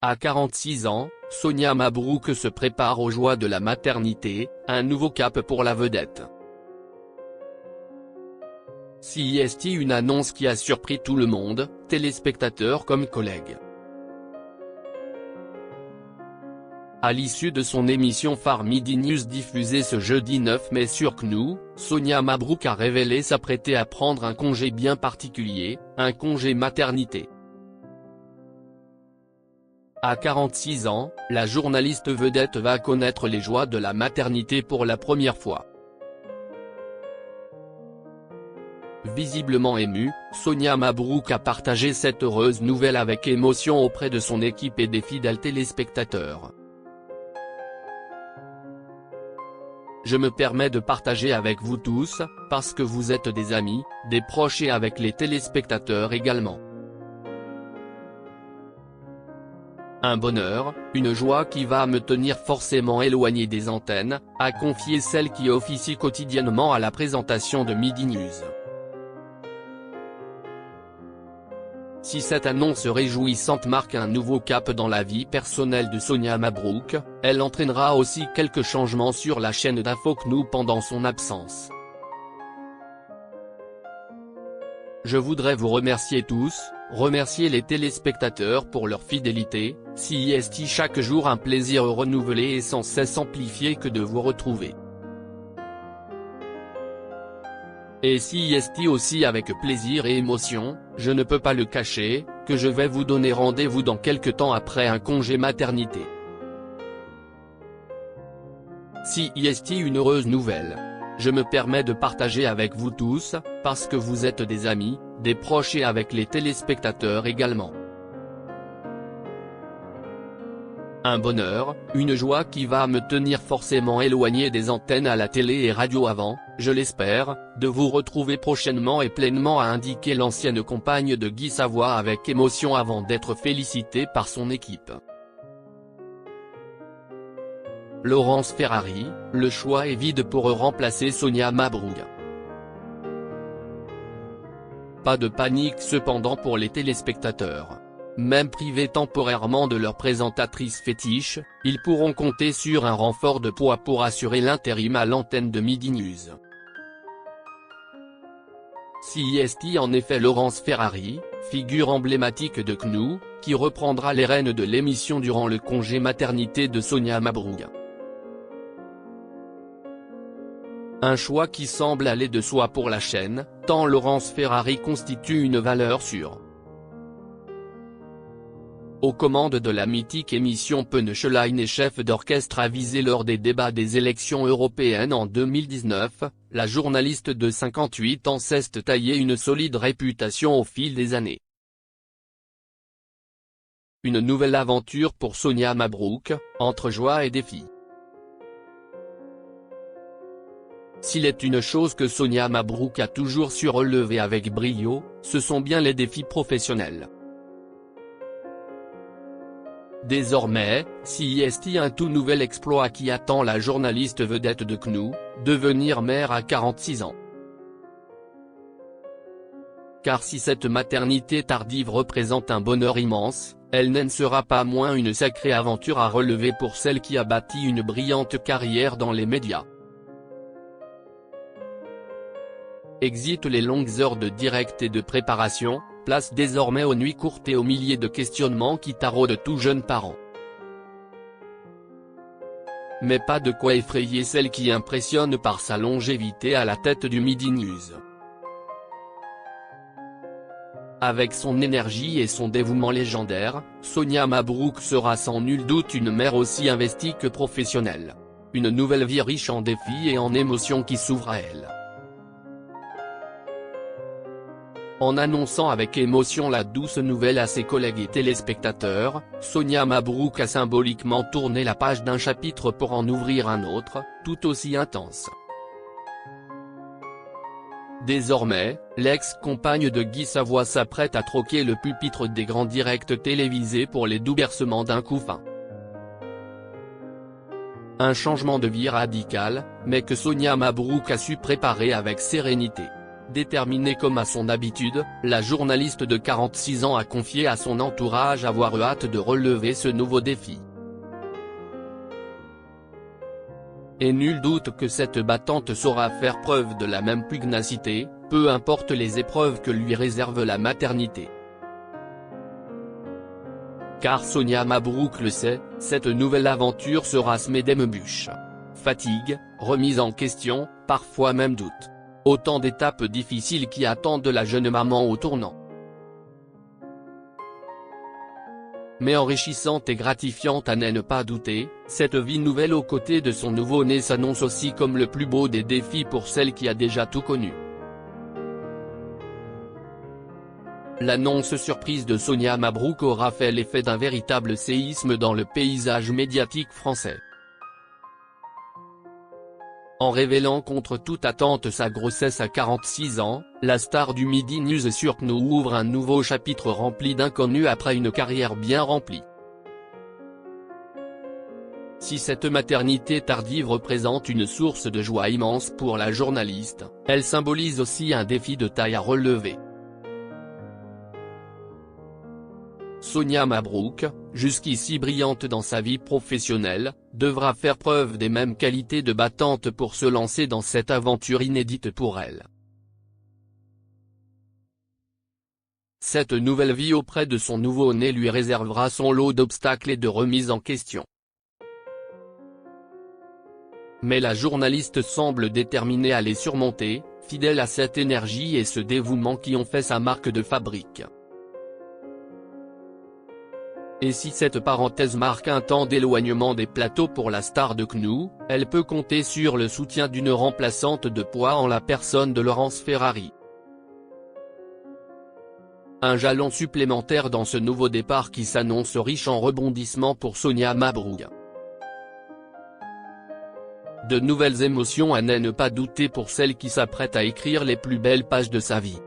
À 46 ans, Sonia Mabrouk se prépare aux joies de la maternité, un nouveau cap pour la vedette. CIST, une annonce qui a surpris tout le monde, téléspectateurs comme collègues. À l'issue de son émission phare Midi News diffusée ce jeudi 9 mai sur CNOO, Sonia Mabrouk a révélé s'apprêter à prendre un congé bien particulier, un congé maternité. À 46 ans, la journaliste vedette va connaître les joies de la maternité pour la première fois. Visiblement émue, Sonia Mabrouk a partagé cette heureuse nouvelle avec émotion auprès de son équipe et des fidèles téléspectateurs. Je me permets de partager avec vous tous, parce que vous êtes des amis, des proches et avec les téléspectateurs également. Un bonheur, une joie qui va me tenir forcément éloigné des antennes, a confié celle qui officie quotidiennement à la présentation de Midi News. Si cette annonce réjouissante marque un nouveau cap dans la vie personnelle de Sonia Mabrouk, elle entraînera aussi quelques changements sur la chaîne d'info CNOO pendant son absence. Je voudrais vous remercier tous, remercier les téléspectateurs pour leur fidélité, CIST chaque jour un plaisir renouvelé et sans cesse amplifié que de vous retrouver. Et CIST aussi avec plaisir et émotion, je ne peux pas le cacher, que je vais vous donner rendez-vous dans quelque temps après un congé maternité. CIST, une heureuse nouvelle. Je me permets de partager avec vous tous, parce que vous êtes des amis, des proches et avec les téléspectateurs également. Un bonheur, une joie qui va me tenir forcément éloigné des antennes à la télé et radio avant, je l'espère, de vous retrouver prochainement et pleinement, a indiqué l'ancienne compagne de Guy Savoy avec émotion avant d'être félicitée par son équipe. Laurence Ferrari, le choix est vide pour remplacer Sonia Mabrouk. Pas de panique cependant pour les téléspectateurs. Même privés temporairement de leur présentatrice fétiche, ils pourront compter sur un renfort de poids pour assurer l'intérim à l'antenne de Midi News. CIST, en effet, Laurence Ferrari, figure emblématique de CNOO, qui reprendra les rênes de l'émission durant le congé maternité de Sonia Mabrouk. Un choix qui semble aller de soi pour la chaîne, tant Laurence Ferrari constitue une valeur sûre. Aux commandes de la mythique émission Punchline et chef d'orchestre avisé lors des débats des élections européennes en 2019, la journaliste de 58 ans s'est taillée une solide réputation au fil des années. Une nouvelle aventure pour Sonia Mabrouk, entre joie et défi. S'il est une chose que Sonia Mabrouk a toujours su relever avec brio, ce sont bien les défis professionnels. Désormais, CIST, un tout nouvel exploit qui attend la journaliste vedette de CNOO, devenir mère à 46 ans. Car si cette maternité tardive représente un bonheur immense, elle n'en sera pas moins une sacrée aventure à relever pour celle qui a bâti une brillante carrière dans les médias. Exit les longues heures de direct et de préparation, place désormais aux nuits courtes et aux milliers de questionnements qui taraudent tout jeune parent. Mais pas de quoi effrayer celle qui impressionne par sa longévité à la tête du Midi News. Avec son énergie et son dévouement légendaire, Sonia Mabrouk sera sans nul doute une mère aussi investie que professionnelle. Une nouvelle vie riche en défis et en émotions qui s'ouvre à elle. En annonçant avec émotion la douce nouvelle à ses collègues et téléspectateurs, Sonia Mabrouk a symboliquement tourné la page d'un chapitre pour en ouvrir un autre, tout aussi intense. Désormais, l'ex-compagne de Guy Savoy s'apprête à troquer le pupitre des grands directs télévisés pour les doux bercements d'un couffin. Un changement de vie radical, mais que Sonia Mabrouk a su préparer avec sérénité. Déterminée comme à son habitude, la journaliste de 46 ans a confié à son entourage avoir hâte de relever ce nouveau défi. Et nul doute que cette battante saura faire preuve de la même pugnacité, peu importe les épreuves que lui réserve la maternité. Car Sonia Mabrouk le sait, cette nouvelle aventure sera semée d'embûches. Fatigue, remise en question, parfois même doute. Autant d'étapes difficiles qui attendent la jeune maman au tournant. Mais enrichissante et gratifiante à ne pas douter, cette vie nouvelle aux côtés de son nouveau-né s'annonce aussi comme le plus beau des défis pour celle qui a déjà tout connu. L'annonce surprise de Sonia Mabrouk aura fait l'effet d'un véritable séisme dans le paysage médiatique français. En révélant contre toute attente sa grossesse à 46 ans, la star du Midi News sur CNews ouvre un nouveau chapitre rempli d'inconnus après une carrière bien remplie. Si cette maternité tardive représente une source de joie immense pour la journaliste, elle symbolise aussi un défi de taille à relever. Sonia Mabrouk, jusqu'ici brillante dans sa vie professionnelle, devra faire preuve des mêmes qualités de battante pour se lancer dans cette aventure inédite pour elle. Cette nouvelle vie auprès de son nouveau-né lui réservera son lot d'obstacles et de remises en question. Mais la journaliste semble déterminée à les surmonter, fidèle à cette énergie et ce dévouement qui ont fait sa marque de fabrique. Et si cette parenthèse marque un temps d'éloignement des plateaux pour la star de CNews, elle peut compter sur le soutien d'une remplaçante de poids en la personne de Laurence Ferrari. Un jalon supplémentaire dans ce nouveau départ qui s'annonce riche en rebondissements pour Sonia Mabrouk. De nouvelles émotions à ne pas douter pour celle qui s'apprête à écrire les plus belles pages de sa vie.